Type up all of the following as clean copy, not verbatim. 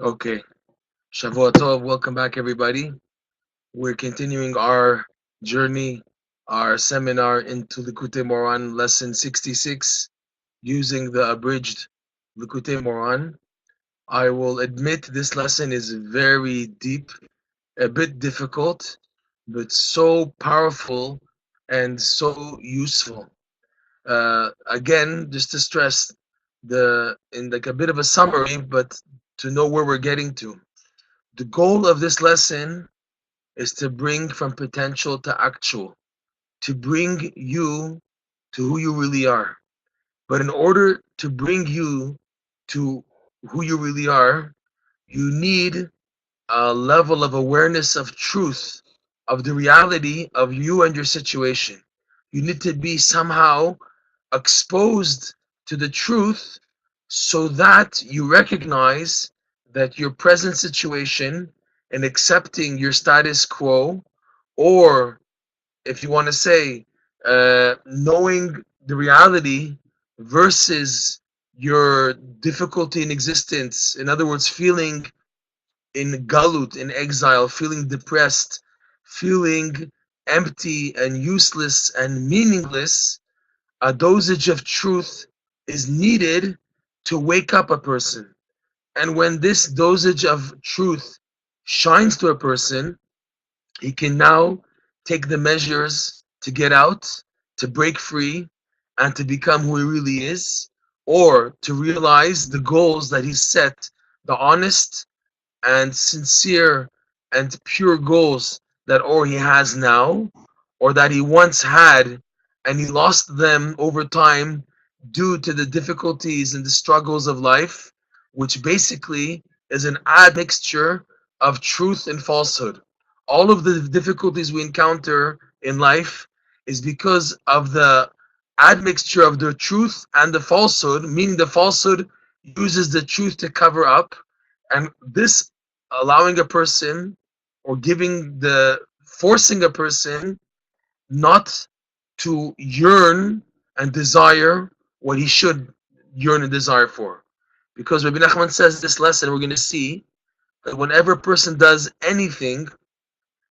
Okay, Shavua Tov, welcome back, everybody. We're continuing our journey, our seminar into Likutei Moran, lesson 66, using the abridged Likutei Moran. I will admit this lesson is very deep, a bit difficult, but so powerful and so useful. Again, just to stress in like a bit of a summary, but to know where we're getting to. The goal of this lesson is to bring from potential to actual, to bring you to who you really are. But in order to bring you to who you really are, you need a level of awareness of truth, of the reality of you and your situation. You need to be somehow exposed to the truth so that you recognize that your present situation and accepting your status quo, or if you want to say, knowing the reality versus your difficulty in existence, in other words, feeling in galut, in exile, feeling depressed, feeling empty and useless and meaningless, a dosage of truth is needed to wake up a person. And when this dosage of truth shines to a person, he can now take the measures to get out, to break free, and to become who he really is, or to realize the goals that he set, the honest and sincere and pure goals that or he has now or that he once had and he lost them over time due to the difficulties and the struggles of life, which basically is an admixture of truth and falsehood. All of the difficulties we encounter in life is because of the admixture of the truth and the falsehood, meaning the falsehood uses the truth to cover up, and this allowing a person or forcing a person not to yearn and desire what he should yearn and desire for. Because Rabbi Nachman says this lesson, we're going to see that whenever a person does anything,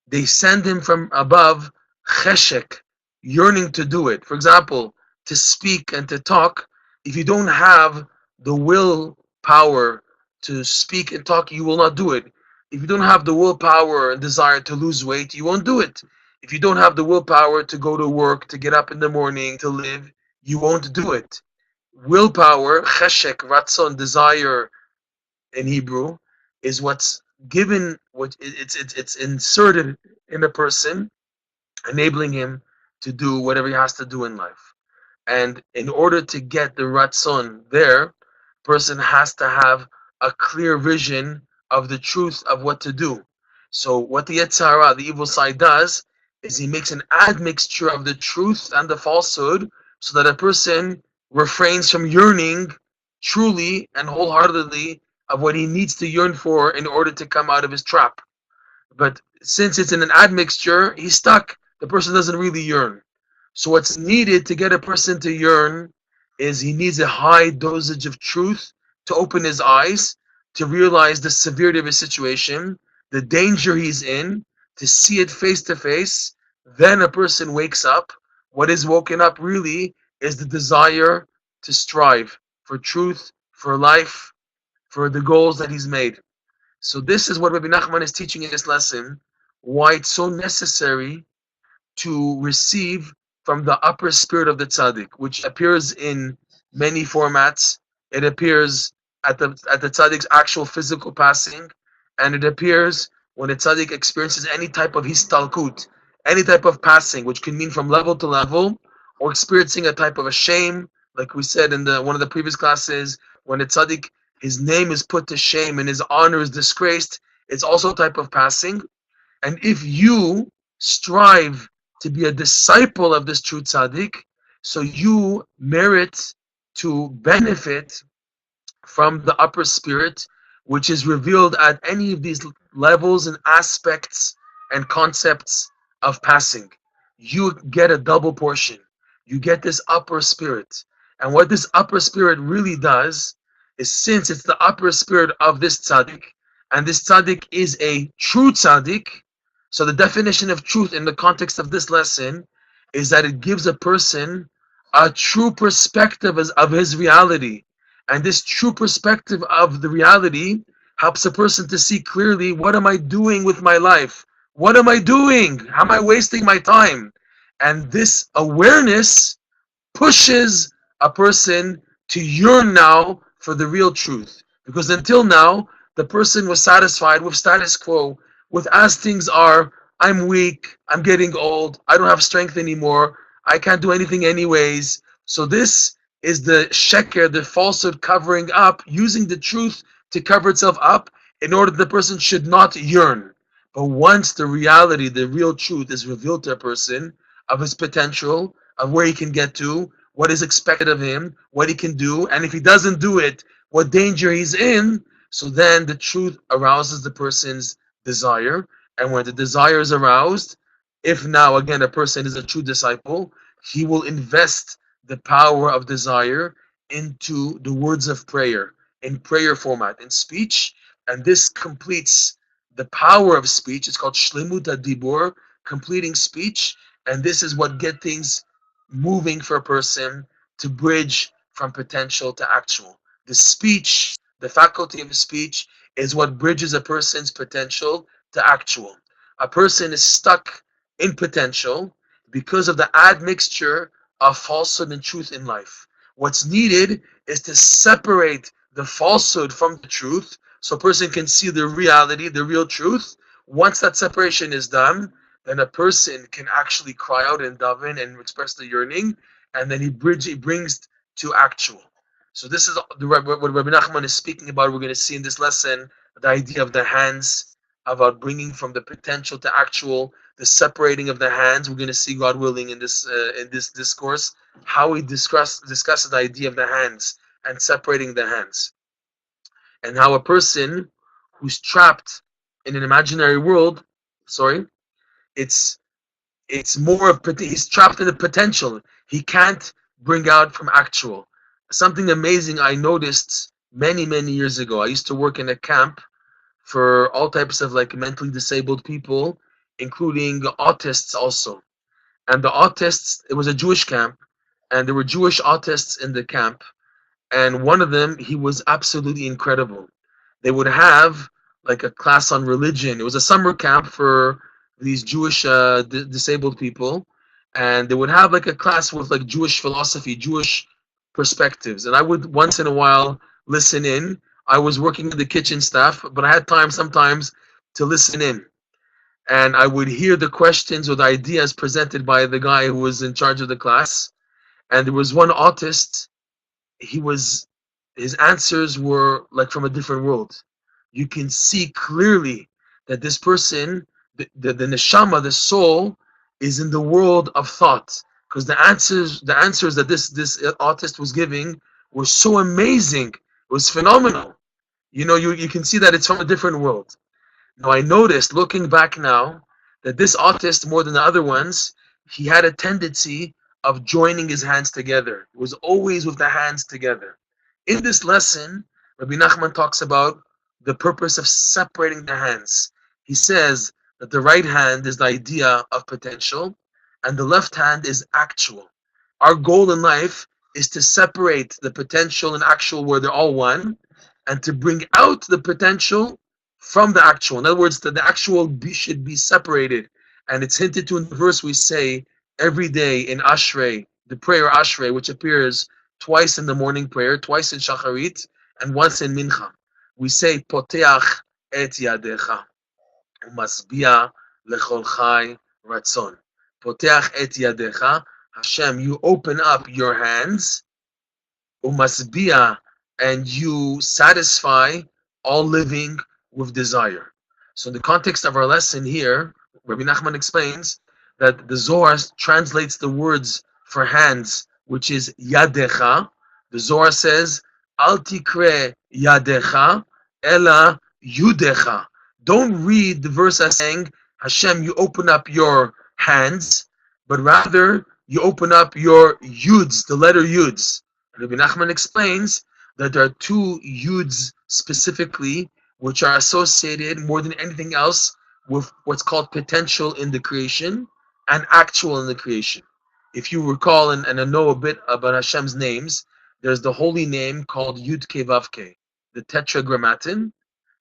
they send him from above cheshek, yearning to do it. For example, to speak and to talk, if you don't have the will power to speak and talk, you will not do it. If you don't have the willpower and desire to lose weight, you won't do it. If you don't have the willpower to go to work, to get up in the morning, to live, you won't do it. Willpower, cheshek, ratzon, desire in Hebrew, is what's given, what it's inserted in a person, enabling him to do whatever he has to do in life. And in order to get the ratzon there, person has to have a clear vision of the truth of what to do. So what the Yetzirah, the evil side, does is he makes an admixture of the truth and the falsehood so that a person refrains from yearning truly and wholeheartedly of what he needs to yearn for in order to come out of his trap. But since it's in an admixture, he's stuck. The person doesn't really yearn. So what's needed to get a person to yearn is he needs a high dosage of truth to open his eyes, to realize the severity of his situation, the danger he's in, to see it face to face. Then a person wakes up. What is woken up really is the desire to strive for truth, for life, for the goals that he's made. So this is what Rabbi Nachman is teaching in this lesson, why it's so necessary to receive from the upper spirit of the tzaddik, which appears in many formats. It appears at the tzaddik's actual physical passing, and it appears when a tzaddik experiences any type of histalkut, any type of passing, which can mean from level to level, or experiencing a type of a shame, like we said in the one of the previous classes, when a tzaddik, his name is put to shame and his honor is disgraced, it's also a type of passing. And if you strive to be a disciple of this true tzaddik, so you merit to benefit from the upper spirit, which is revealed at any of these levels and aspects and concepts of passing. You get a double portion. You get this upper spirit. And what this upper spirit really does is since it's the upper spirit of this tzaddik, and this tzaddik is a true tzaddik. So the definition of truth in the context of this lesson is that it gives a person a true perspective of his reality. And this true perspective of the reality helps a person to see clearly, what am I doing with my life? What am I doing? How am I wasting my time? And this awareness pushes a person to yearn now for the real truth. Because until now, the person was satisfied with status quo, with as things are, I'm weak, I'm getting old, I don't have strength anymore, I can't do anything anyways. So this is the sheker, the falsehood covering up, using the truth to cover itself up in order that the person should not yearn. But once the reality, the real truth is revealed to a person of his potential, of where he can get to, what is expected of him, what he can do, and if he doesn't do it, what danger he's in, so then the truth arouses the person's desire. And when the desire is aroused, if now again a person is a true disciple, he will invest the power of desire into the words of prayer, in prayer format, in speech, and this completes the power of speech. It's called shlemut adibur, completing speech, and this is what gets things moving for a person to bridge from potential to actual. The speech, the faculty of speech, is what bridges a person's potential to actual. A person is stuck in potential because of the admixture of falsehood and truth in life. What's needed is to separate the falsehood from the truth so a person can see the reality, the real truth. Once that separation is done, then a person can actually cry out and daven and express the yearning, and then he brings to actual. So this is what Rabbi Nachman is speaking about. We're going to see in this lesson the idea of the hands, about bringing from the potential to actual, the separating of the hands. We're going to see, God willing, in this discourse, how he discusses the idea of the hands and separating the hands, and how a person who's trapped in an imaginary world, it's more of, he's trapped in the potential. He can't bring out from actual. Something amazing I noticed many years ago. I used to work in a camp for all types of like mentally disabled people, including autists also. And the autists, it was a Jewish camp, and there were Jewish autists in the camp, and one of them, he was absolutely incredible. They would have like a class on religion. It was a summer camp for these Jewish disabled people, and they would have like a class with like Jewish philosophy, Jewish perspectives. And I would once in a while listen in. I was working with the kitchen staff, but I had time sometimes to listen in. And I would hear the questions or the ideas presented by the guy who was in charge of the class. And there was one autist, his answers were like from a different world. You can see clearly that this person, the neshama, the soul, is in the world of thought, because the answers that this artist was giving were so amazing. It was phenomenal. You can see that it's from a different world. Now I noticed, looking back now, that this artist, more than the other ones, he had a tendency of joining his hands together. It was always with the hands together. In this lesson, Rabbi Nachman talks about the purpose of separating the hands. He says that the right hand is the idea of potential, and the left hand is actual. Our goal in life is to separate the potential and actual where they're all one, and to bring out the potential from the actual. In other words, that the actual should be separated. And it's hinted to in the verse we say every day in Ashrei, the prayer Ashrei, which appears twice in the morning prayer, twice in Shacharit, and once in Mincha. We say, Poteach et yadecha, umasbia lechol chai ratzon. Poteach et yadecha, Hashem, you open up your hands, umasbia, and you satisfy all living with desire. So in the context of our lesson here, Rabbi Nachman explains that the Zohar translates the words for hands, which is yadecha. The Zohar says, Al tikre yadecha, ela yudecha. Don't read the verse as saying, Hashem, you open up your hands, but rather you open up your yuds, the letter yuds. Rabbi Nachman explains that there are two yuds specifically, which are associated more than anything else with what's called potential in the creation and actual in the creation. If you recall and know a bit about Hashem's names, there's the holy name called Yud Ke Vav Ke, the Tetragrammaton.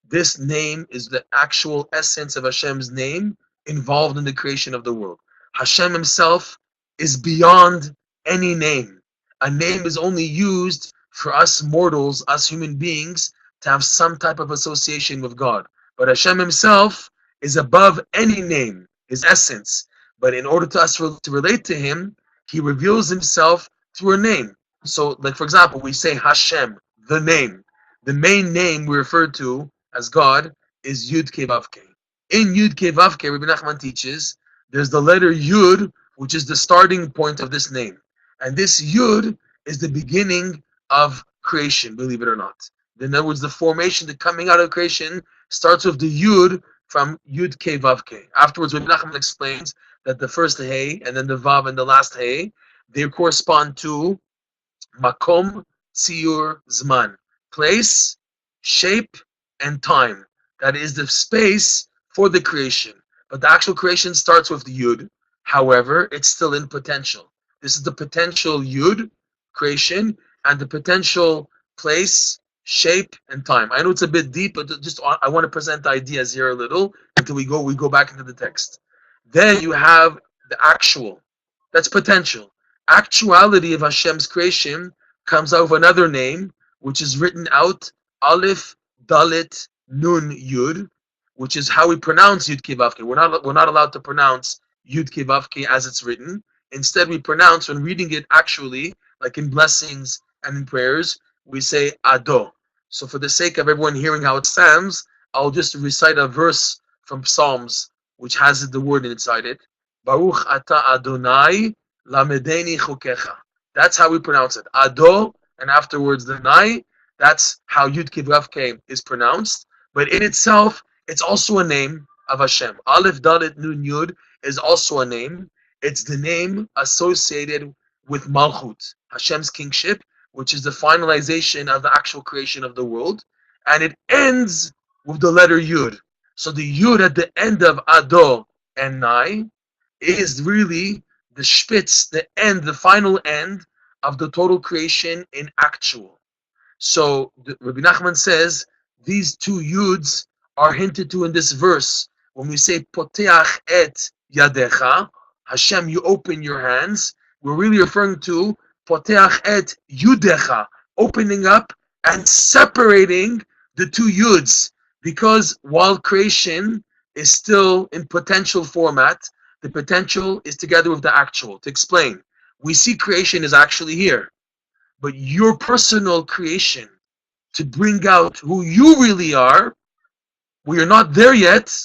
This name is the actual essence of Hashem's name involved in the creation of the world. Hashem himself is beyond any name. A name is only used for us mortals, us human beings, to have some type of association with God. But Hashem himself is above any name, his essence. But in order to us to relate to him, he reveals himself through a name. So, like for example, we say Hashem, the name. The main name we refer to as God is Yud Ke Vav Ke. In Yud Ke Vav Ke, Rabbi Nachman teaches there's the letter Yud, which is the starting point of this name, and this Yud is the beginning of creation. Believe it or not, in other words, the formation, the coming out of creation, starts with the Yud from Yud Ke Vav Ke. Afterwards, Rabbi Nachman explains that the first Hey and then the Vav and the last Hey, they correspond to Makom, Tziyur, Zman, place, shape, and time. That is the space for the creation. But the actual creation starts with the Yud. However, it's still in potential. This is the potential Yud, creation, and the potential place, shape, and time. I know it's a bit deep, but just I want to present the ideas here a little until we go back into the text. Then you have the actual. That's potential. Actuality of Hashem's creation comes out of another name, which is written out Aleph Dalet Nun Yud, which is how we pronounce Yud Ke Vav Ke. We're not allowed to pronounce Yud Ke Vav Ke as it's written. Instead, we pronounce, when reading it actually, like in blessings and in prayers, we say Ado. So for the sake of everyone hearing how it sounds, I'll just recite a verse from Psalms, which has the word inside it. Baruch Ata Adonai Lamedeni Chokecha. That's how we pronounce it. Ado, and afterwards the Nai. That's how Yud Ke Vav Ke is pronounced. But in itself, it's also a name of Hashem. Aleph Dalet Nun Yud is also a name. It's the name associated with Malchut, Hashem's kingship, which is the finalization of the actual creation of the world. And it ends with the letter Yud. So the Yud at the end of Ado and Nai is really the spitz, the end, the final end of the total creation in actual. So Rabbi Nachman says these two yuds are hinted to in this verse. When we say Poteach et yadecha, Hashem, you open your hands, we're really referring to Poteach et yudecha, opening up and separating the two yuds. Because while creation is still in potential format, the potential is together with the actual. To explain, we see creation is actually here, but your personal creation to bring out who you really are, well, you're not there yet.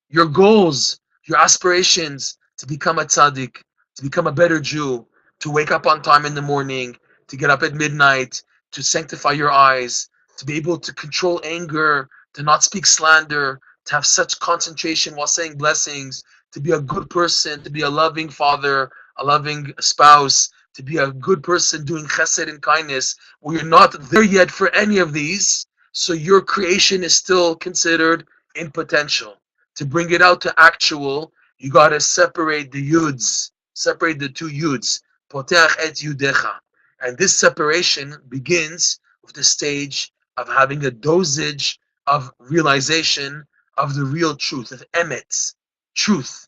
Your goals, your aspirations to become a tzaddik, to become a better Jew, to wake up on time in the morning, to get up at midnight, to sanctify your eyes, to be able to control anger, to not speak slander, to have such concentration while saying blessings, to be a good person, to be a loving father, a loving spouse, to be a good person doing chesed and kindness. Well, you're not there yet for any of these, so your creation is still considered in potential. To bring it out to actual, you got to separate the yuds, separate the two yuds, poteach et yudecha. And this separation begins with the stage of having a dosage of realization of the real truth, of emet, truth.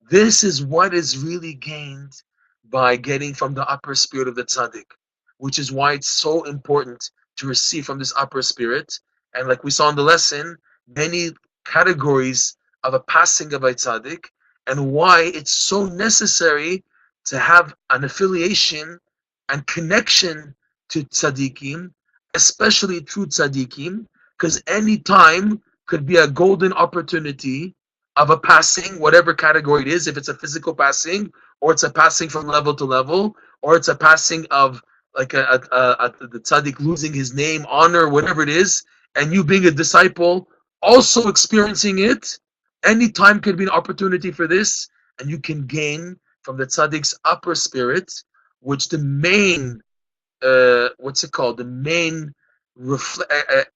This is what is really gained by getting from the upper spirit of the tzaddik, which is why it's so important to receive from this upper spirit. And like we saw in the lesson, many categories of a passing of a tzaddik, and why it's so necessary to have an affiliation and connection to tzaddikim, especially true tzaddikim, because any time could be a golden opportunity of a passing, whatever category it is, if it's a physical passing, or it's a passing from level to level, or it's a passing of like the tzaddik losing his name, honor, whatever it is, and you being a disciple, also experiencing it. Any time could be an opportunity for this, and you can gain from the tzaddik's upper spirit, which the main, the main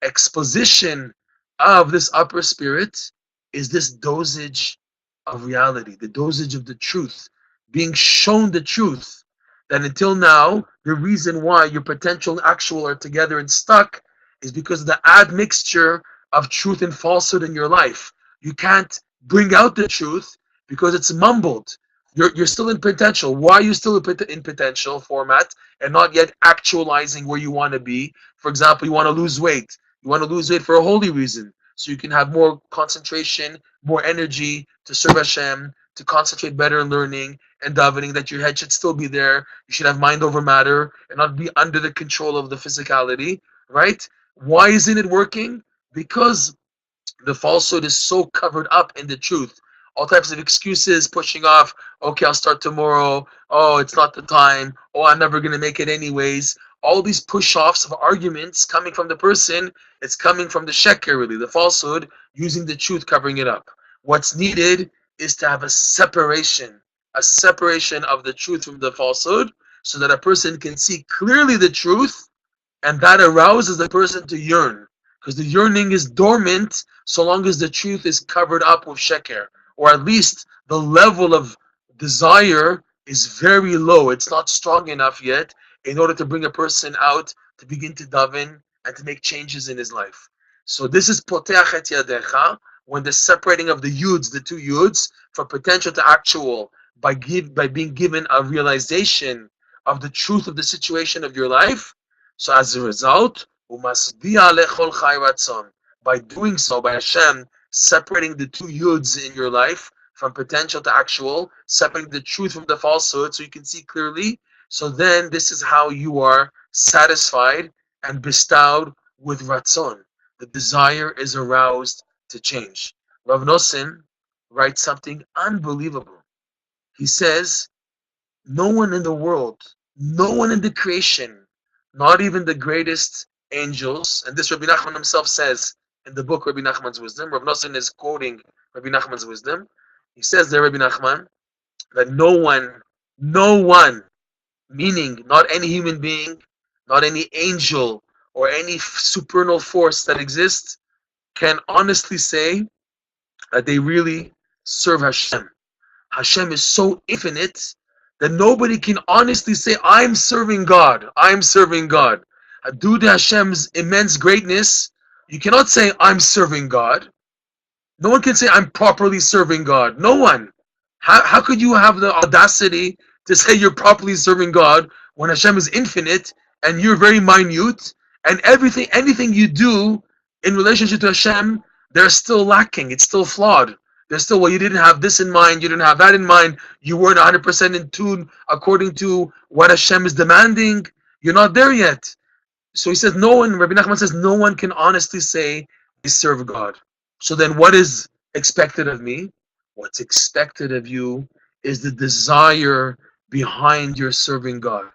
exposition of this upper spirit is this dosage of reality, the dosage of the truth, being shown the truth. That until now, the reason why your potential and actual are together and stuck is because of the admixture of truth and falsehood in your life. You can't bring out the truth because it's mumbled. You're still in potential. Why are you still in potential format and not yet actualizing where you want to be? For example, you want to lose weight. You want to lose weight for a holy reason, so you can have more concentration, more energy to serve Hashem, to concentrate better in learning and davening. That your head should still be there. You should have mind over matter and not be under the control of the physicality, right? Why isn't it working? Because the falsehood is so covered up in the truth. All types of excuses, pushing off. Okay, I'll start tomorrow. Oh, it's not the time. Oh, I'm never going to make it anyways. All these push-offs of arguments coming from the person, it's coming from the sheker, really, the falsehood, using the truth, covering it up. What's needed is to have a separation of the truth from the falsehood, so that a person can see clearly the truth, and that arouses the person to yearn, because the yearning is dormant so long as the truth is covered up with sheker, or at least the level of desire is very low. It's not strong enough yet in order to bring a person out to begin to daven and to make changes in his life. So this is poteach et yadecha, when the separating of the yuds, the two yuds, from potential to actual, by being given a realization of the truth of the situation of your life. So as a result, by doing so, by Hashem separating the two yuds in your life from potential to actual, separating the truth from the falsehood so you can see clearly. So then this is how you are satisfied and bestowed with ratzon. The desire is aroused to change. Rav Nosson writes something unbelievable. He says, no one in the world, no one in the creation, not even the greatest angels, and this Rabbi Nachman himself says in the book Rabbi Nachman's Wisdom. Rav Nosson is quoting Rabbi Nachman's Wisdom. He says there, Rabbi Nachman, that no one, meaning not any human being, not any angel, or any supernal force that exists, can honestly say that they really serve Hashem. Hashem is so infinite that nobody can honestly say, I'm serving God. I'm serving God. Due to Hashem's immense greatness, you cannot say, I'm serving God. No one can say, I'm properly serving God. No one. How could you have the audacity to say you're properly serving God when Hashem is infinite and you're very minute, and anything you do in relationship to Hashem, they're still lacking. It's still flawed. They're still, well, you didn't have this in mind, you didn't have that in mind, you weren't 100% in tune according to what Hashem is demanding. You're not there yet. So he says, Rabbi Nachman says, no one can honestly say they serve God. So then what is expected of me? What's expected of you is the desire behind your serving God.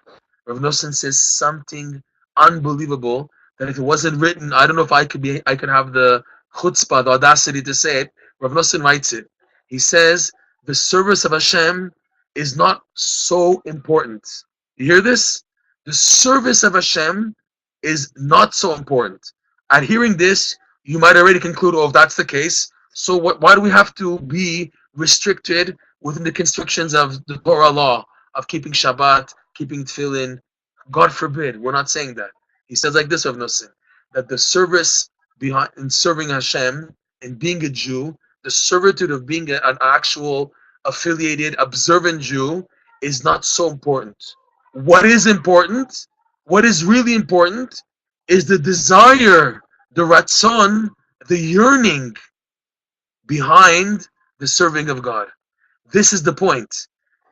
Rav Nosson says something unbelievable that if it wasn't written, I don't know if I could have the chutzpah, the audacity to say it. Rav Nosson writes it. He says, the service of Hashem is not so important. You hear this? The service of Hashem is not so important. At hearing this, you might already conclude, oh, if that's the case, so why do we have to be restricted within the constrictions of the Torah law of keeping Shabbat, keeping Tefillin? God forbid, we're not saying that. He says like this, Rav Nosson, that the service behind in serving Hashem and being a Jew, the servitude of being an actual affiliated, observant Jew is not so important. What is important, what is really important, is the desire, the ratzon, the yearning behind the serving of God. This is the point.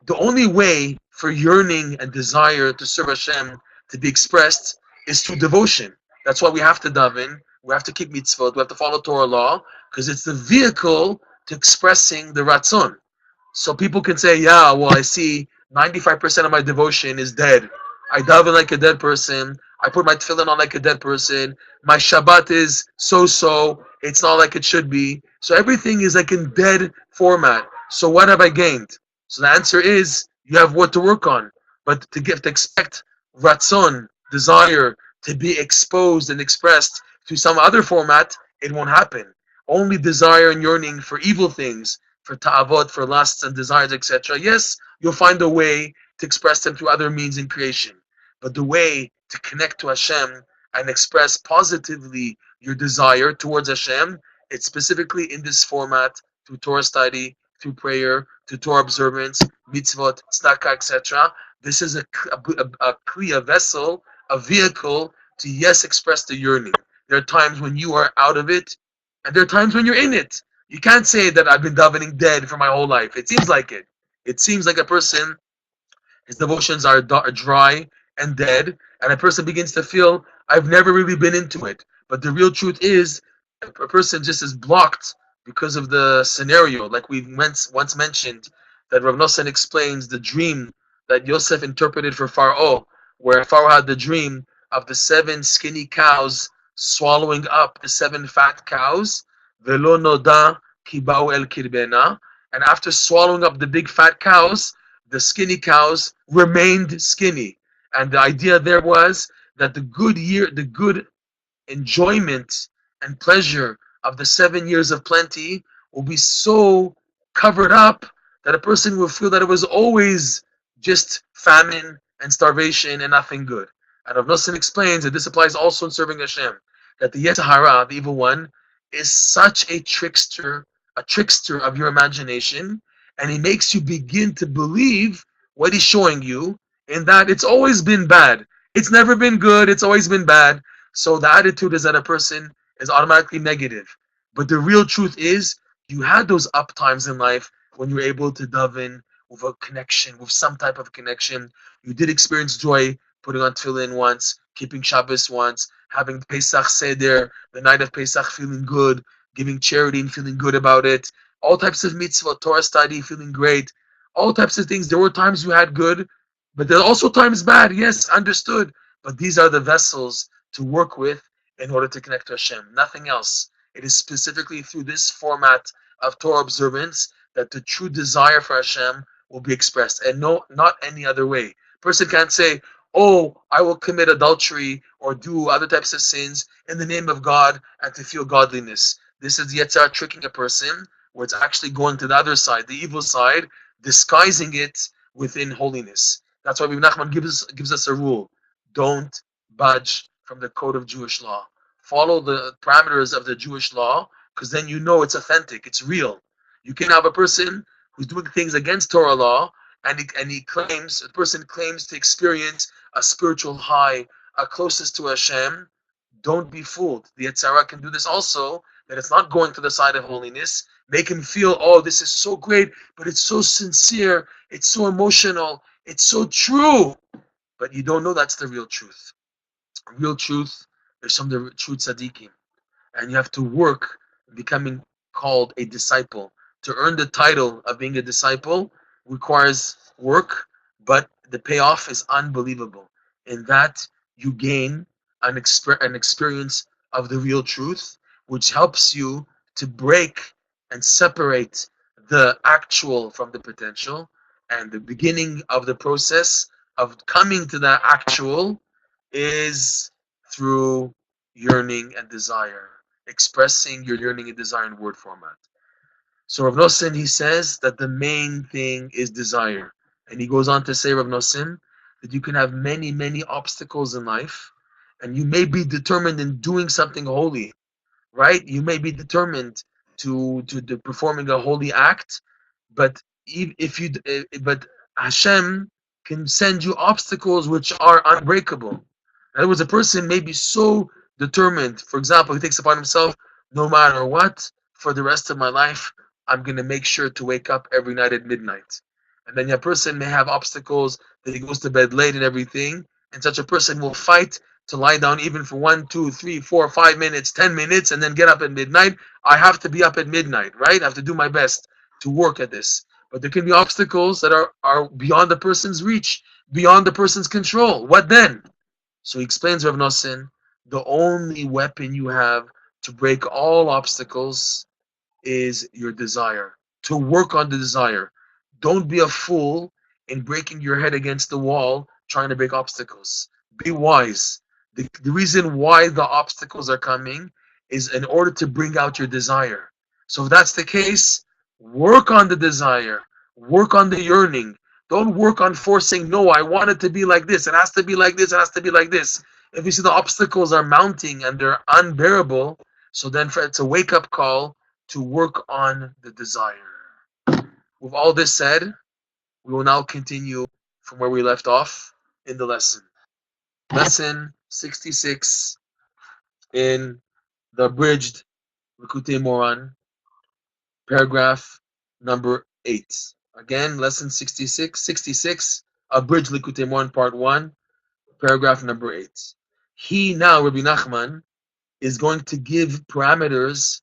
The only way for yearning and desire to serve Hashem to be expressed is through devotion. That's why we have to daven, we have to keep mitzvot, we have to follow Torah law, because it's the vehicle to expressing the ratzon. So people can say, yeah, well, I see 95% of my devotion is dead. I daven like a dead person. I put my tefillin on like a dead person. My Shabbat is so-so. It's not like it should be. So everything is like in dead format. So what have I gained? So the answer is, you have what to work on. But to expect ratzon, desire, to be exposed and expressed to some other format, it won't happen. Only desire and yearning for evil things, for ta'avot, for lusts and desires, etc. Yes, you'll find a way to express them through other means in creation. But the way to connect to Hashem and express positively your desire towards Hashem, it's specifically in this format through Torah study, through prayer, through Torah observance, mitzvot, tzedakah, etc. This is a vessel, a vehicle to, yes, express the yearning. There are times when you are out of it, and there are times when you're in it. You can't say that I've been davening dead for my whole life. It seems like it. It seems like a person, his devotions are dry and dead, and a person begins to feel, I've never really been into it. But the real truth is, a person just is blocked because of the scenario. Like we once mentioned, that Rav Nosson explains the dream that Yosef interpreted for Pharaoh, where Pharaoh had the dream of the 7 skinny cows swallowing up the 7 fat cows. Velo noda ki ba'u el kirbena. And after swallowing up the big fat cows, the skinny cows remained skinny. And the idea there was that the good enjoyment and pleasure of the 7 years of plenty will be so covered up that a person will feel that it was always just famine and starvation and nothing good. And Rav Nosson explains that this applies also in serving Hashem, that the Yetzer Hara, the evil one, is such a trickster of your imagination, and he makes you begin to believe what he's showing you, in that it's always been bad. It's never been good, it's always been bad. So the attitude is that a person is automatically negative. But the real truth is, you had those up times in life when you were able to daven with a connection, with some type of connection. You did experience joy putting on tefillin once, keeping Shabbos once, having Pesach Seder, the night of Pesach, feeling good, giving charity and feeling good about it. All types of mitzvah, Torah study, feeling great. All types of things. There were times you had good, but there are also times bad. Yes, understood. But these are the vessels to work with in order to connect to Hashem. Nothing else. It is specifically through this format of Torah observance that the true desire for Hashem will be expressed, and no, not any other way. Person can't say, "Oh, I will commit adultery or do other types of sins in the name of God and to feel godliness." This is Yetzirah tricking a person, where it's actually going to the other side, the evil side, disguising it within holiness. That's why Rabbi Nachman gives us a rule: don't budge from the code of Jewish law. Follow the parameters of the Jewish law, because then you know it's authentic, it's real. You can have a person who's doing things against Torah law, and the person claims to experience a spiritual high, a closest to Hashem. Don't be fooled. The Yetzer Hara can do this also, that it's not going to the side of holiness. Make him feel, oh, this is so great, but it's so sincere, it's so emotional, it's so true. But you don't know that's the real truth. Real truth is from the true tzaddikim. And you have to work becoming called a disciple. To earn the title of being a disciple requires work, but the payoff is unbelievable. In that you gain an experience of the real truth, which helps you to break and separate the actual from the potential. And the beginning of the process of coming to that actual is through yearning and desire, expressing your yearning and desire in word format. So Rav Nosson, he says that the main thing is desire. And he goes on to say, Rav Nosson, that you can have many, many obstacles in life, and you may be determined in doing something holy, right? You may be determined to performing a holy act, but but Hashem can send you obstacles which are unbreakable. In other words, a person may be so determined. For example, he takes upon himself, no matter what, for the rest of my life, I'm going to make sure to wake up every night at midnight. And then a person may have obstacles that he goes to bed late and everything, and such a person will fight to lie down even for 1, 2, 3, 4, 5 minutes, 10 minutes, and then get up at midnight. I have to be up at midnight, right? I have to do my best to work at this. But there can be obstacles that are beyond the person's reach, beyond the person's control. What then? So he explains, Rav Nosson, the only weapon you have to break all obstacles is your desire, to work on the desire. Don't be a fool in breaking your head against the wall trying to break obstacles. Be wise. The reason why the obstacles are coming is in order to bring out your desire. So if that's the case, work on the desire, work on the yearning. Don't work on forcing, no, I want it to be like this, it has to be like this, it has to be like this. If you see the obstacles are mounting and they're unbearable, so then it's a wake up call to work on the desire. With all this said, we will now continue from where we left off in the lesson. Lesson 66 in the abridged Likutei Moran, paragraph number 8. Again, lesson 66, abridged Likutei Moran, part 1, paragraph number 8. He now, Rabbi Nachman, is going to give parameters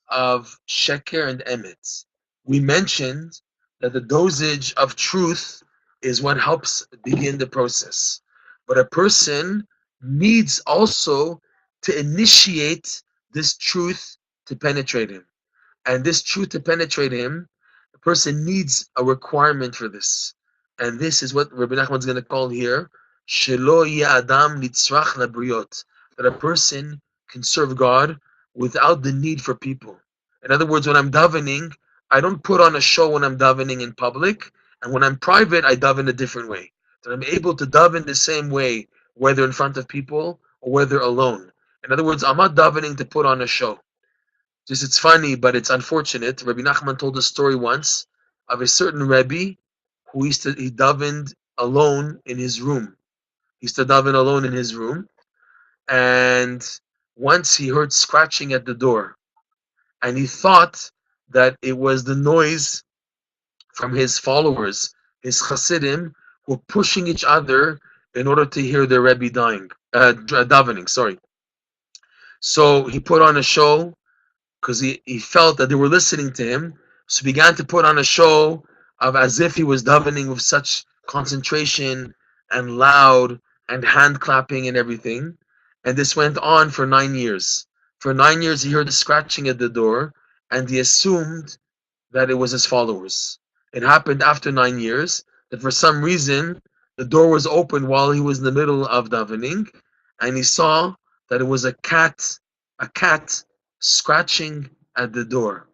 of sheker and emet. We mentioned that the dosage of truth is what helps begin the process. But a person needs also to initiate this truth to penetrate him. And this truth to penetrate him, the person needs a requirement for this. And this is what Rabbi Nachman is going to call here, Shelo Adam Nitzrach Labriot, that a person can serve God without the need for people. In other words, when I'm davening, I don't put on a show when I'm davening in public, and when I'm private, I daven a different way. That I'm able to daven the same way, whether in front of people or whether alone. In other words, I'm not davening to put on a show. Just it's funny, but it's unfortunate. Rabbi Nachman told a story once of a certain Rebbe who he davened alone in his room. He used to daven alone in his room, and once he heard scratching at the door, and he thought that it was the noise from his followers, his Hasidim, who were pushing each other in order to hear their Rebbe davening. Sorry. So he put on a show because he felt that they were listening to him. So he began to put on a show of as if he was davening with such concentration and loud and hand clapping and everything. And this went on for 9 years. For 9 years, he heard the scratching at the door, and he assumed that it was his followers. It happened after 9 years that for some reason the door was open while he was in the middle of davening, and he saw that it was a cat scratching at the door.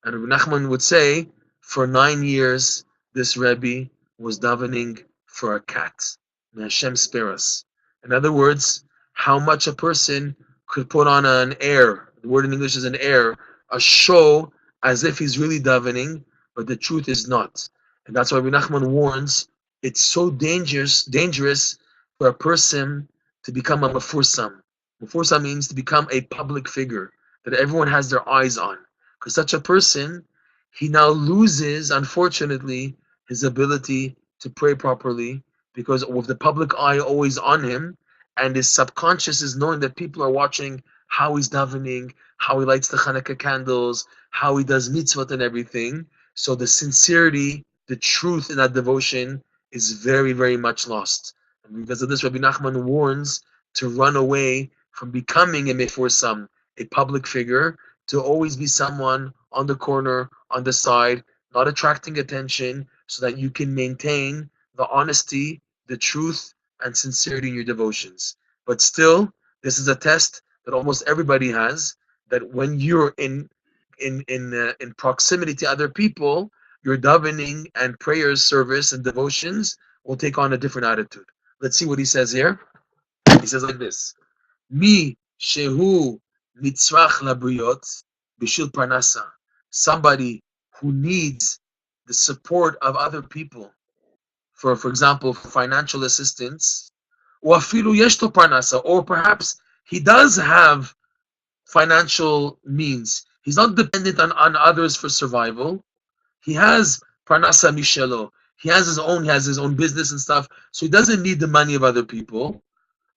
And Rabbi Nachman would say, for 9 years, this Rebbe was davening for a cat. May Hashem spare us. In other words, how much a person could put on an air, the word in English is an air, a show as if he's really davening, but the truth is not. And that's why Rabbi Nachman warns, it's so dangerous for a person to become a mafursam. Mafursam means to become a public figure that everyone has their eyes on. Because such a person, he now loses, unfortunately, his ability to pray properly, because with the public eye always on him, and his subconscious is knowing that people are watching how he's davening, how he lights the Hanukkah candles, how he does mitzvot and everything. So the sincerity, the truth in that devotion is very, very much lost. And because of this, Rabbi Nachman warns to run away from becoming a mefursam, a public figure, to always be someone on the corner, on the side, not attracting attention, so that you can maintain the honesty, the truth, and sincerity in your devotions. But still, this is a test that almost everybody has. That when you're in proximity to other people, your davening and prayers, service, and devotions will take on a different attitude. Let's see what he says here. He says like this: Mi shehu nitzrach labriot bishul parnasa. Somebody who needs the support of other people, for example, for financial assistance, or afilu yeshto parnasa, or perhaps he does have financial means. He's not dependent on others for survival. He has parnasa mishelo. He has his own business and stuff, so he doesn't need the money of other people.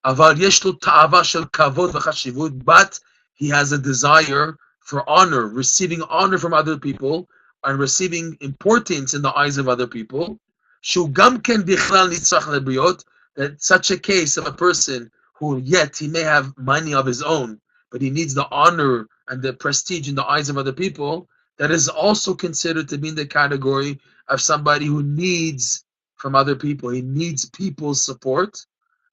Aval yesh lo ta'ava shel kavod v'chashivut, but he has a desire for honor, receiving honor from other people, and receiving importance in the eyes of other people. Shu gam ken bichlal nitzach lebriot, that such a case of a person who yet he may have money of his own, but he needs the honor and the prestige in the eyes of other people, that is also considered to be in the category of somebody who needs from other people. He needs people's support.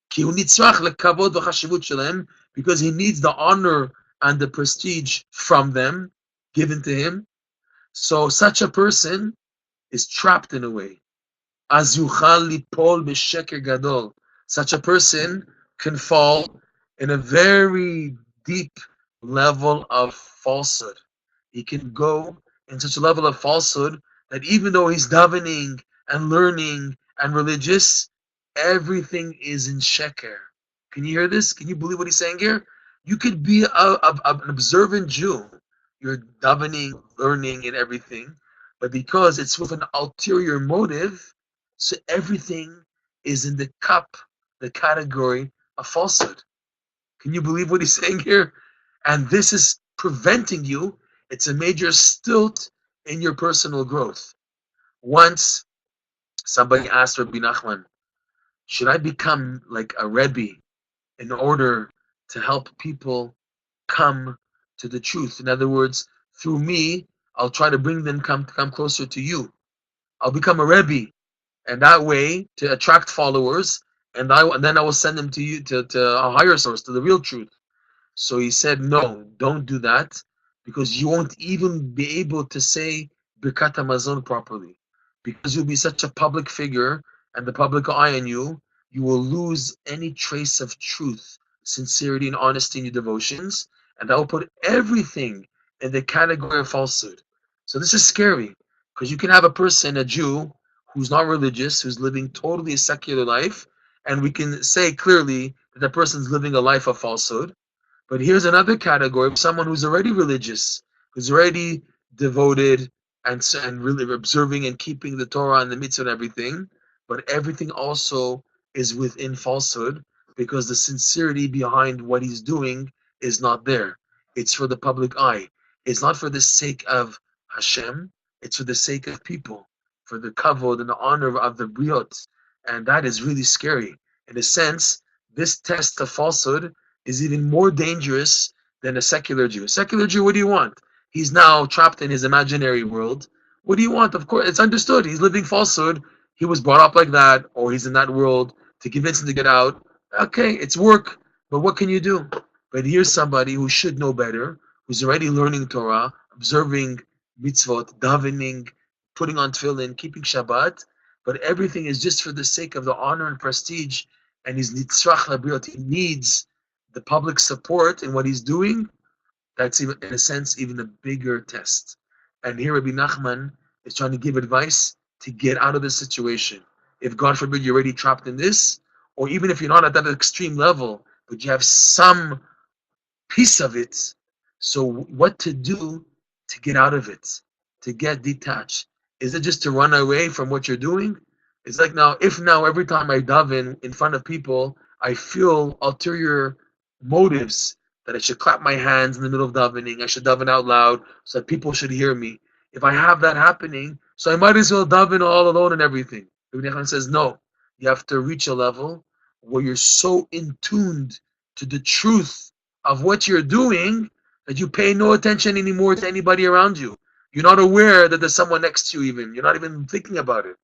כי הוא נצרך לכבוד וחשיבות שלהם, because he needs the honor and the prestige from them, given to him. So such a person is trapped in a way. אז יוכל ליפול בשקר גדול. Such a person can fall in a very deep level of falsehood. He can go in such a level of falsehood that even though he's davening and learning and religious, everything is in sheker. Can you hear this? Can you believe what he's saying here? You could be an observant Jew. You're davening, learning, and everything, but because it's with an ulterior motive, so everything is in the cup, the category of falsehood. Can you believe what he's saying here? And this is preventing you. It's a major stilt in your personal growth. Once somebody asked Rabbi Nachman, should I become like a Rebbe in order to help people come to the truth? In other words, through me, I'll try to bring them come closer to you. I'll become a Rebbe, and that way to attract followers, and then I will send them to you to a higher source, to the real truth. So he said, no, don't do that, because you won't even be able to say Birkat Hamazon properly, because you'll be such a public figure, and the public eye on you, you will lose any trace of truth, sincerity, and honesty in your devotions, and that will put everything in the category of falsehood. So this is scary, because you can have a person, a Jew, who's not religious, who's living totally a secular life, and we can say clearly that the person's living a life of falsehood. But here's another category of someone who's already religious, who's already devoted and really observing and keeping the Torah and the mitzvah and everything. But everything also is within falsehood, because the sincerity behind what he's doing is not there. It's for the public eye. It's not for the sake of Hashem. It's for the sake of people, for the kavod and the honor of the briot. And that is really scary. In a sense, this test of falsehood is even more dangerous than a secular Jew. A secular Jew, what do you want? He's now trapped in his imaginary world. What do you want? Of course, it's understood. He's living falsehood. He was brought up like that, or he's in that world to convince him to get out. Okay, it's work, but what can you do? But here's somebody who should know better, who's already learning Torah, observing mitzvot, davening, putting on tefillin, keeping Shabbat, but everything is just for the sake of the honor and prestige, and he's nitzrach labriot. He needs the public support in what he's doing. That's even, in a sense, even a bigger test. And here Rabbi Nachman is trying to give advice to get out of this situation. If God forbid you're already trapped in this, or even if you're not at that extreme level, but you have some piece of it. So what to do to get out of it, to get detached? Is it just to run away from what you're doing? It's like now every time I daven in front of people, I feel ulterior motives that I should clap my hands in the middle of davening, I should daven out loud so that people should hear me. If I have that happening, so I might as well daven all alone and everything. Ibn Yechon says, no, you have to reach a level where you're so in tuned to the truth of what you're doing that you pay no attention anymore to anybody around you. You're not aware that there's someone next to you even. You're not even thinking about it.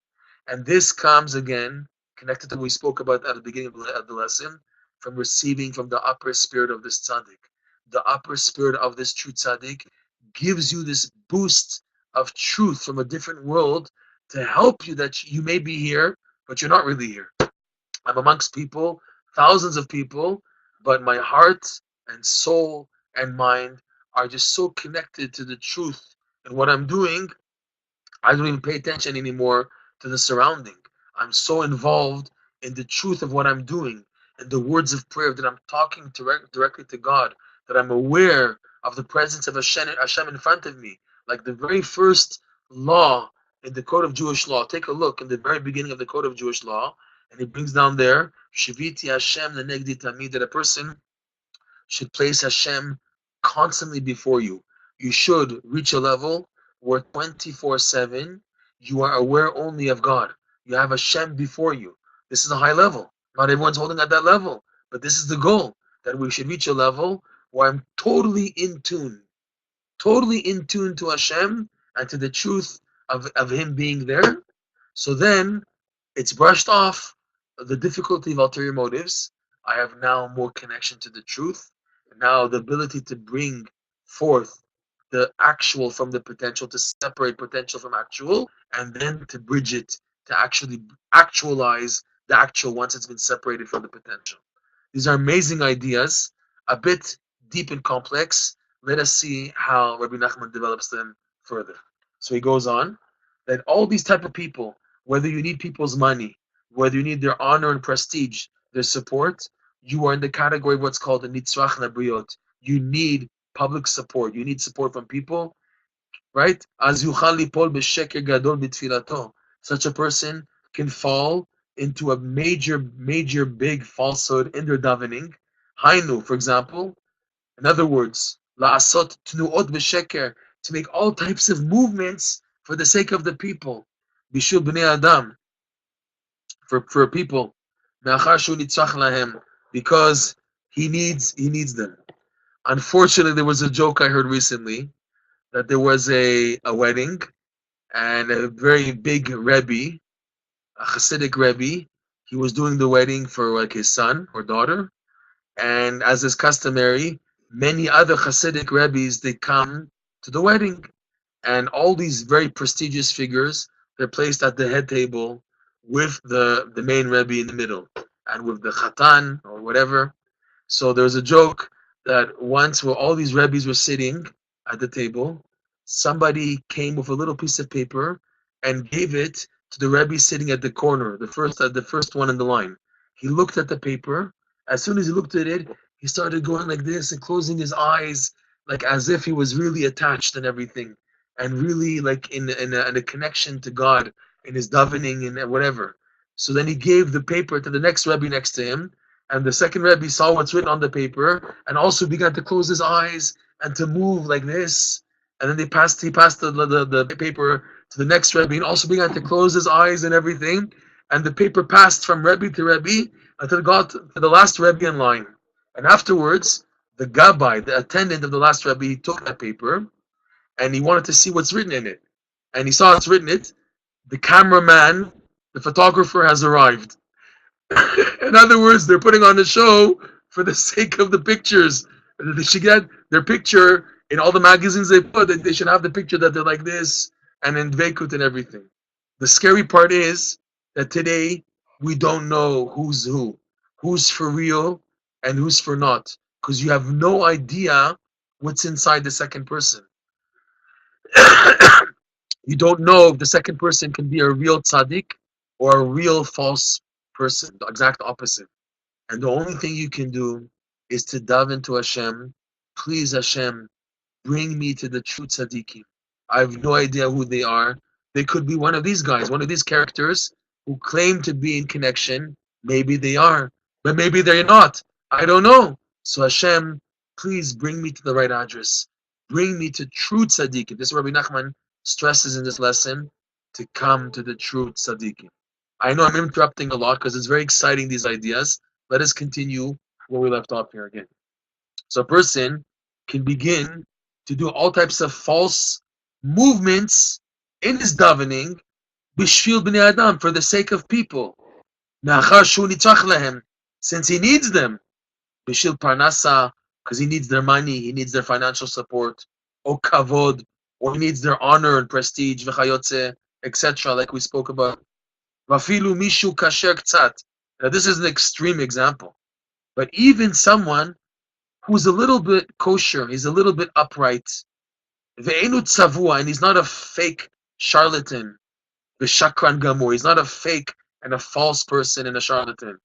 And this comes again, connected to what we spoke about at the beginning of the lesson, from receiving from the upper spirit of this tzaddik. The upper spirit of this true tzaddik gives you this boost of truth from a different world to help you that you may be here, but you're not really here. I'm amongst people, thousands of people, but my heart and soul and mind are just so connected to the truth and what I'm doing. I don't even pay attention anymore to the surrounding. I'm so involved in the truth of what I'm doing and the words of prayer, that I'm talking directly to God, that I'm aware of the presence of Hashem in front of me. Like the very first law in the Code of Jewish Law. Take a look in the very beginning of the Code of Jewish Law, and it brings down there, Shiviti Hashem lenegdi tamid, that a person should place Hashem constantly before you. You should reach a level where 24/7 you are aware only of God. You have Hashem before you. This is a high level. Not everyone's holding at that level, but this is the goal, that we should reach a level where I'm totally in tune to Hashem and to the truth of Him being there. So then it's brushed off the difficulty of ulterior motives, I have now more connection to the truth. Now the ability to bring forth the actual from the potential, to separate potential from actual, and then to bridge it, to actually actualize the actual once it's been separated from the potential. These are amazing ideas, a bit deep and complex. Let us see how Rabbi Nachman develops them further. So he goes on that all these type of people, whether you need people's money, whether you need their honor and prestige, their support, you are in the category of what's called the nitzrach nabriot. You need public support. You need support from people, right? Az yuchal lipol b'sheker gadol b'tfilato. Such a person can fall into a major, big falsehood in their davening. Hainu, for example, in other words, la'asot tnuot b'sheker, to make all types of movements for the sake of the people. Bishul b'nei adam, for people. Me'achar shu nitzach lahem, because he needs them. Unfortunately, there was a joke I heard recently that there was a wedding and a very big Rebbe, a Hasidic Rebbe, he was doing the wedding for like his son or daughter, and as is customary, many other Hasidic Rebbes they come to the wedding, and all these very prestigious figures they're placed at the head table with the main Rebbe in the middle, and with the Chatan or whatever. So there was a joke that once where all these Rebbes were sitting at the table, somebody came with a little piece of paper and gave it to the Rebbe sitting at the corner, the first one in the line. He looked at the paper. As soon as he looked at it, he started going like this and closing his eyes, like as if he was really attached and everything, and really like in a connection to God in his davening and whatever. So then he gave the paper to the next Rebbe next to him, and the second Rebbe saw what's written on the paper and also began to close his eyes and to move like this. And then he passed the paper to the next Rebbe and also began to close his eyes and everything. And the paper passed from Rebbe to Rebbe until it got to the last Rebbe in line. And afterwards, the Gabbai, the attendant of the last Rebbe, he took that paper and he wanted to see what's written in it. And he saw it's written it. The cameraman, the photographer has arrived. In other words, they're putting on a show for the sake of the pictures. They should get their picture in all the magazines they put. They should have the picture that they're like this and in Veikut and everything. The scary part is that today we don't know who's for real and who's for not, because you have no idea what's inside the second person. You don't know if the second person can be a real tzaddik or a real false person, the exact opposite. And the only thing you can do is to dive into Hashem. Please, Hashem, bring me to the true tzaddikim. I have no idea who they are. They could be one of these guys, one of these characters who claim to be in connection. Maybe they are, but maybe they're not. I don't know. So Hashem, please bring me to the right address. Bring me to true tzaddikim. This is what Rabbi Nachman stresses in this lesson, to come to the true tzaddikim. I know I'm interrupting a lot because it's very exciting, these ideas. Let us continue where we left off here again. So a person can begin to do all types of false movements in his davening, b'shvil b'nei adam, for the sake of people. Me'achar shu nitzach lahem, since he needs them. B'shil parnasa, because he needs their money, he needs their financial support. O kavod, or he needs their honor and prestige, v'chayotze, etc., like we spoke about. Vafilu mishu kasher ktsat. Now this is an extreme example, but even someone who's a little bit kosher, he's a little bit upright, ve'enu tzavua, and he's not a fake charlatan, v'shakran gamur, he's not a fake and a false person and a charlatan.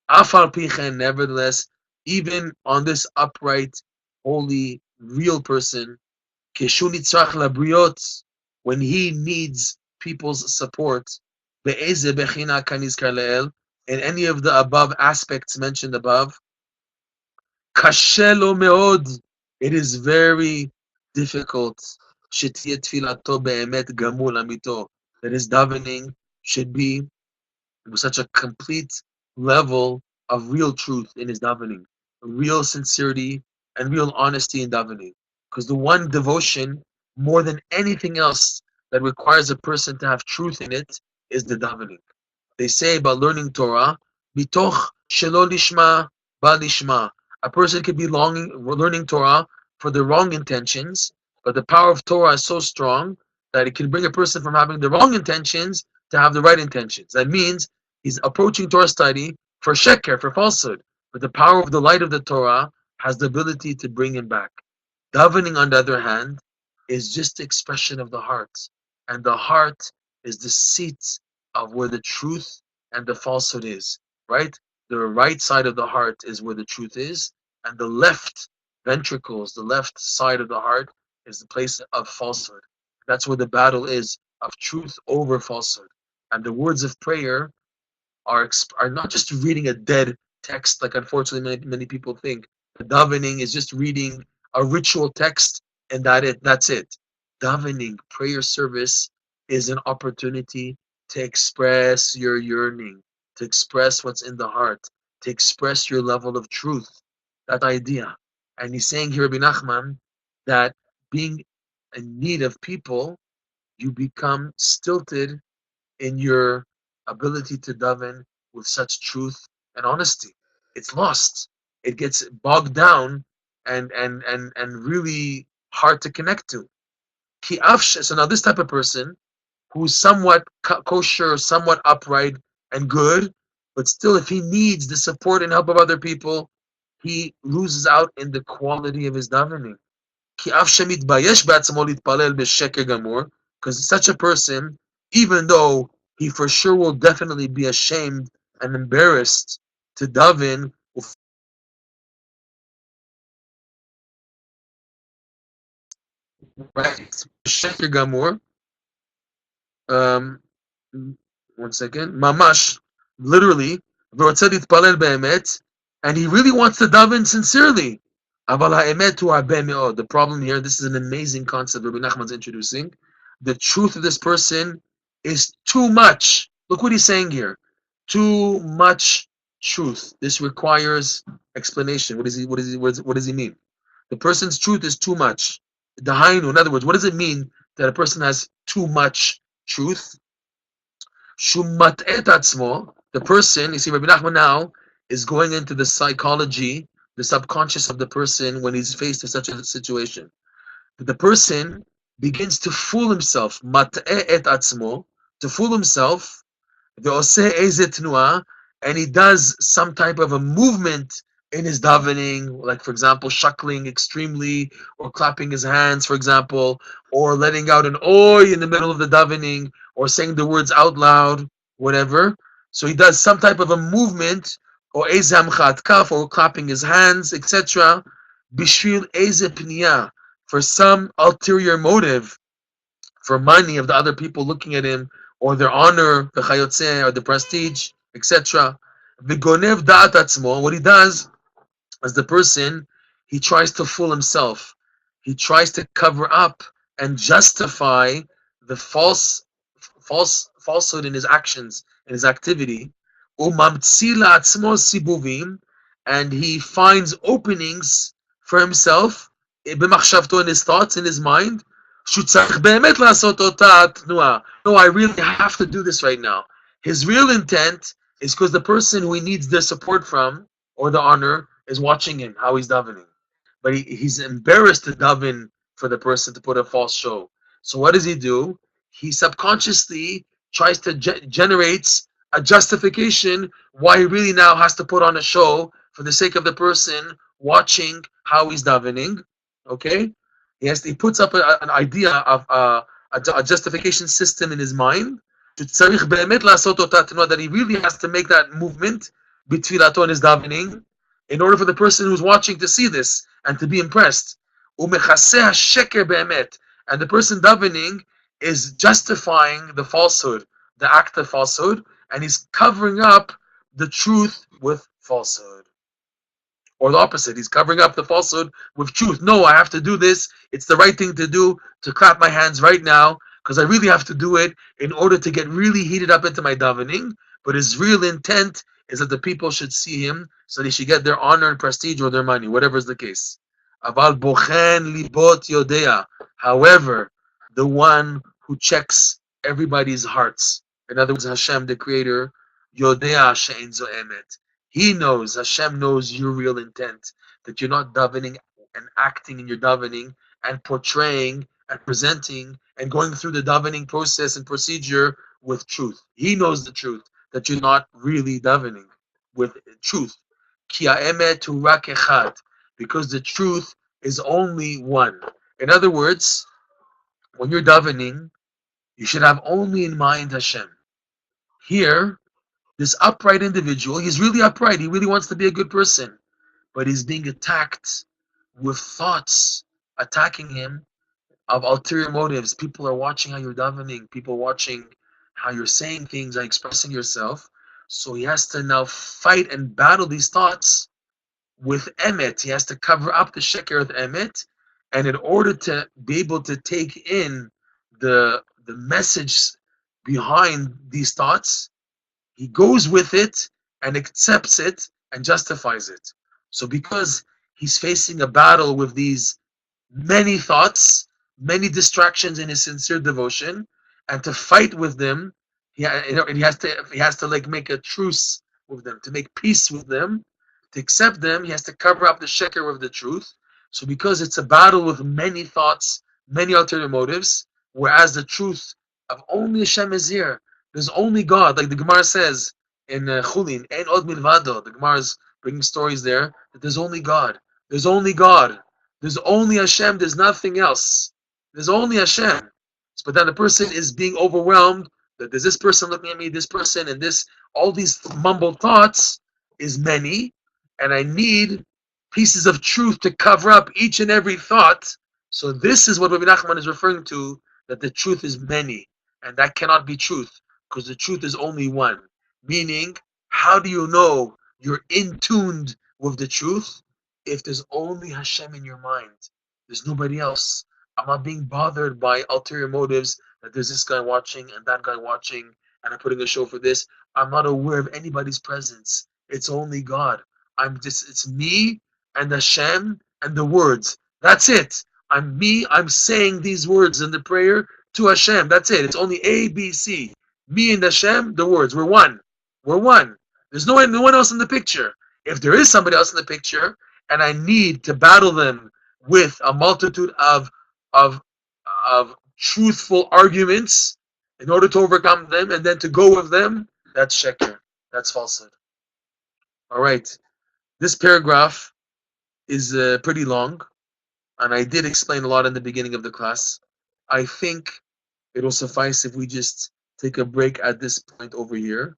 Afal pichen, nevertheless, even on this upright, holy, real person, keshu nitzrach labriot, when he needs people's support, be'eze bechina kanizkar le'el, in any of the above aspects mentioned above, kashelo meod, it is very difficult, shetiyeh tfilato be'emet gamul amito, that his davening should be with such a complete level of real truth in his davening, real sincerity and real honesty in davening. Because the one devotion, more than anything else, that requires a person to have truth in it is the davening. They say about learning Torah Mitoch shelo lishma ba lishma. A person could be learning Torah for the wrong intentions, but the power of Torah is so strong that it can bring a person from having the wrong intentions to have the right intentions. That means he's approaching Torah study for sheker, for falsehood, but the power of the light of the Torah has the ability to bring him back. Davening, on the other hand, is just the expression of the heart. And the heart is the seat of where the truth and the falsehood is, right? The right side of the heart is where the truth is, and the left ventricles, the left side of the heart, is the place of falsehood. That's where the battle is of truth over falsehood. And the words of prayer are not just reading a dead text, like unfortunately many people think. The davening is just reading a ritual text, and that's it. Davening, prayer service, is an opportunity to express your yearning, to express what's in the heart, to express your level of truth. That idea. And he's saying here, Rabbi Nachman, that being in need of people, you become stilted in your ability to daven with such truth and honesty. It's lost. It gets bogged down and really hard to connect to. So now this type of person who's somewhat kosher, somewhat upright and good, but still if he needs the support and help of other people, he loses out in the quality of his davening. Because such a person, even though he for sure will definitely be ashamed and embarrassed to daven, right? Sheker Gamur, um, one second, Mamash, literally, and he really wants to daven sincerely. The problem here, this is an amazing concept Rabbi Nachman's introducing. The truth of this person is too much. Look what he's saying here. Too much truth. This requires explanation. What does he mean? The person's truth is too much. Dahainu, in other words, what does it mean that a person has too much truth? Shumat et atzmo, the person, you see, Rabbi Nachman now is going into the psychology, the subconscious of the person when he's faced with such a situation. The person begins to fool himself, mat'e et atzmo, to fool himself, and he does some type of a movement in his davening, like for example, shuckling extremely, or clapping his hands, for example, or letting out an oi in the middle of the davening, or saying the words out loud, whatever. So he does some type of a movement, or ezam kaf, or clapping his hands, etc. Bishvil eze pniya, for some ulterior motive, for money of the other people looking at him, or their honor, the chayotze, or the prestige, etc. V'gonev da'at atzmo, what he does as the person, he tries to fool himself. He tries to cover up and justify the falsehood in his actions, in his activity. Umamtzi la'atzmo sibuvim, and he finds openings for himself, b'machshavto, in his thoughts, in his mind. No, I really have to do this right now. His real intent is because the person who he needs the support from, or the honor, is watching him, how he's davening. But he's embarrassed to daven for the person to put a false show. So what does he do? He subconsciously tries to generates a justification why he really now has to put on a show for the sake of the person watching how he's davening. Okay? He puts up an idea of a justification system in his mind that he really has to make that movement between Ato and his davening in order for the person who's watching to see this and to be impressed. And the person davening is justifying the falsehood, the act of falsehood, and he's covering up the truth with falsehood. Or the opposite, he's covering up the falsehood with truth. No, I have to do this. It's the right thing to do, to clap my hands right now, because I really have to do it in order to get really heated up into my davening. But his real intent is that the people should see him, so they should get their honor and prestige or their money, whatever is the case. Aval bochen libot yodea. However, the one who checks everybody's hearts, in other words, Hashem, the Creator, Yodea she'en zo emet. He knows, Hashem knows your real intent, that you're not davening and acting in your davening and portraying and presenting and going through the davening process and procedure with truth. He knows the truth, that you're not really davening with truth. Ki ha'emet hu rak echad, because the truth is only one. In other words, when you're davening, you should have only in mind Hashem. Here, this upright individual, he's really upright. He really wants to be a good person, but he's being attacked with thoughts attacking him of ulterior motives. People are watching how you're davening. People watching how you're saying things, how you're expressing yourself. So he has to now fight and battle these thoughts with emet. He has to cover up the sheker with emet, and in order to be able to take in the message behind these thoughts, he goes with it and accepts it and justifies it. So because he's facing a battle with these many thoughts, many distractions in his sincere devotion, and to fight with them, he has to like make a truce with them, to make peace with them, to accept them. He has to cover up the sheker with the truth. So because it's a battle with many thoughts, many ulterior motives, whereas the truth of only Hashem is here. There's only God, like the Gemara says in Chulin, "Ein od milvado." The Gemara is bringing stories there that there's only God. There's only God. There's only Hashem. There's nothing else. There's only Hashem. But then the person is being overwhelmed that there's this person looking at me, this person, and this. All these mumbled thoughts is many, and I need pieces of truth to cover up each and every thought. So this is what Rabbi Nachman is referring to, that the truth is many, and that cannot be truth, because the truth is only one. Meaning, how do you know you're in tuned with the truth? If there's only Hashem in your mind, there's nobody else. I'm not being bothered by ulterior motives, that there's this guy watching and that guy watching, and I'm putting a show for this. I'm not aware of anybody's presence. It's only God. It's me and Hashem and the words. That's it. I'm saying these words in the prayer to Hashem. That's it. It's only A, B, C. Me and Hashem, the words. We're one. We're one. There's no one else in the picture. If there is somebody else in the picture, and I need to battle them with a multitude of truthful arguments in order to overcome them, and then to go with them, that's sheker. That's falsehood. All right. This paragraph is pretty long, and I did explain a lot in the beginning of the class. I think it'll suffice if we just take a break at this point over here,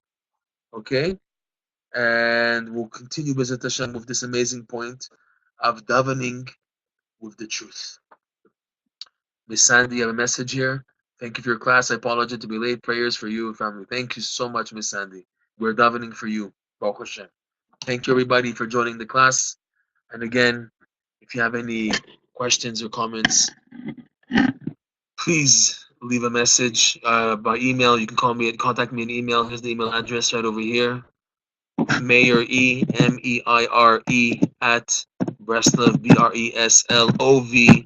okay? And we'll continue B'ezrat Hashem with this amazing point of davening with the truth. Miss Sandy, you have a message here. Thank you for your class. I apologize to be late. Prayers for you and family. Thank you so much, Miss Sandy. We're davening for you. Baruch Hashem. Thank you, everybody, for joining the class. And again, if you have any questions or comments, please leave a message by email. You can call me and contact me in email. Here's the email address right over here. Meir, Meire, at Breslov, BRESLOV,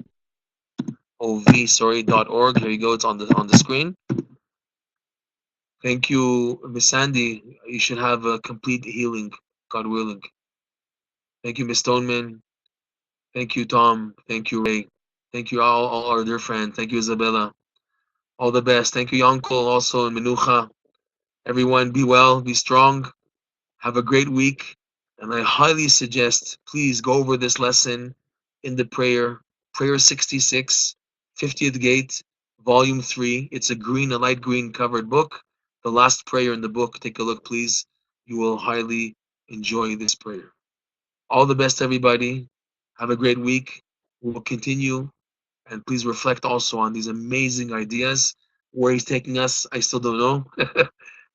.org. Here you go. It's on the screen. Thank you, Miss Sandy. You should have a complete healing, God willing. Thank you, Miss Stoneman. Thank you, Tom. Thank you, Ray. Thank you, all our dear friend. Thank you, Isabella. All the best. Thank you, Yonkel, also in Menucha. Everyone, be well, be strong. Have a great week. And I highly suggest, please go over this lesson in the prayer 66, 50th Gate, Volume 3. It's a light green covered book. The last prayer in the book. Take a look, please. You will highly enjoy this prayer. All the best, everybody. Have a great week. We will continue. And please reflect also on these amazing ideas. Where he's taking us, I still don't know.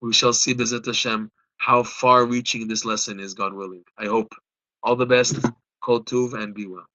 We shall see, B'ezrat Hashem, how far-reaching this lesson is, God willing. I hope. All the best. Kol Tuv, and be well.